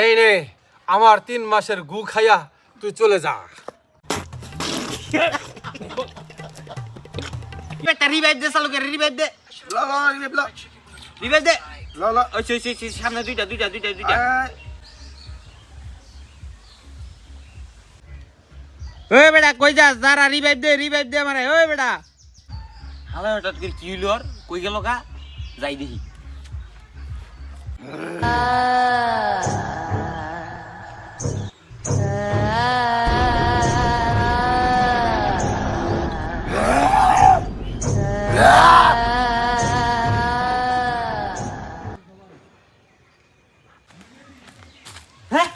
এই নে আমার 3 মাসের গু খাইয়া তুই চলে যা। বেটা রিভাইভ দে চালু করে রিভাইভ দে লা লা রিভাইভ লা রিভাইভ দে লা লা ওই সামনে দুইটা ওই বেটা কই যাস দাঁড়া রিভাইভ দে আমারে ওই বেটা হালা হঠাৎ করে কি হইলো আর কই গেল কা যাই দেখি হ্যাঁ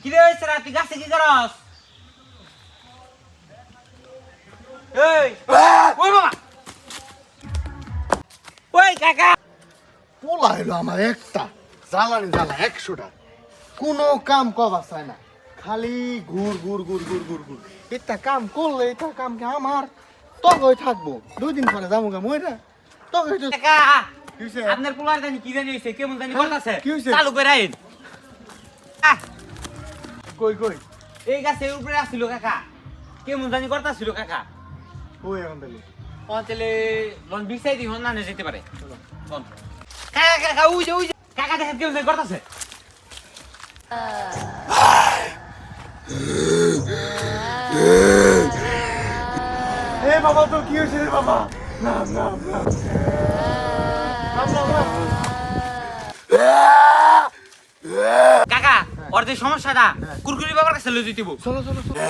কি রে স্যার তুই গাছে কি করস এই ওই বাবা ওই কাকা পোলা হইলো আমার একটা জ্বালানি জ্বালা 100টা কোনো কাম কবা চায় না খালি ঘুর ঘুর ঘুর ঘুর ঘুর ঘুর এটা কাম করলে এটা কাম কি আমার তগই থাকবো 2 দিন পরে যাবো গা মইরা তগই তো কাকা কি হইছে আপনার পোলার জানি কি জানি হইছে কেমন জানি করতেছে কি হইছে? চালু করে আইন কই কই এই গাছের উপরে আসছিল কাকা কেমন জানি করতেছিল কাকা কই এখন তাহলে তাহলে লন বিছাই দি হন না যেতে পারে লন কাকা কাকা ওই যে কাকা দেখেন কেমন জানি করতেছে এ বাবা তো কি হইছে রে বাবা না না না কাকা ওর যে সমস্যাটা কুরকুরি বাবার কাছে লই দিতেব চলো চলো চলো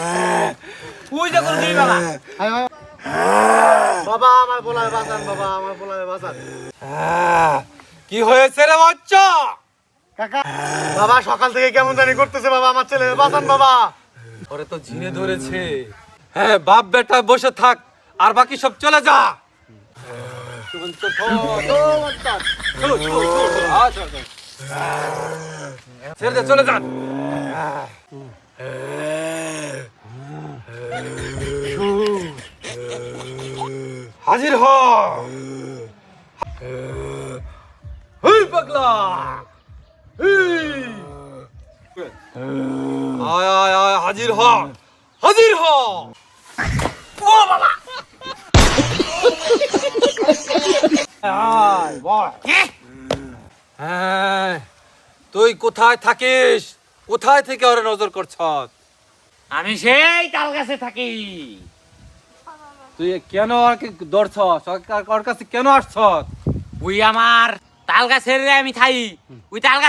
ওই যে কুরকুরি বাবা আয় আয় বাবা আমার পোলায় বাঁচান বাবা আমার পোলায় বাঁচান কি হয়েছে রে বাচ্চা? কাকা বাবা সকাল থেকে কেমন জানি করতেছে বাবা আমার ছেলে বাঁচান বাবা ওরে তো ঝিনে ধরেছে। হ্যাঁ বাপ বেটা বসে থাক আর বাকি সব চলে যা। ছেড়ে দে, চলে যান। হাজির হ। হেই পাগলা, হেই। আয় আয় আয়, হাজির হ, হাজির হ। ও বাবা, আয় বল। হ্যাঁ, তুই কোথায় থাকিস? কোথায় থেকে ওরে নজর করছ? আমি সেই তাল গাছে থাকি তুই কেন ওকে ধরছস? ওর কাছে কেন আসছস? ওই আমার তাল গাছের আমি থাই ওই তাল গাছ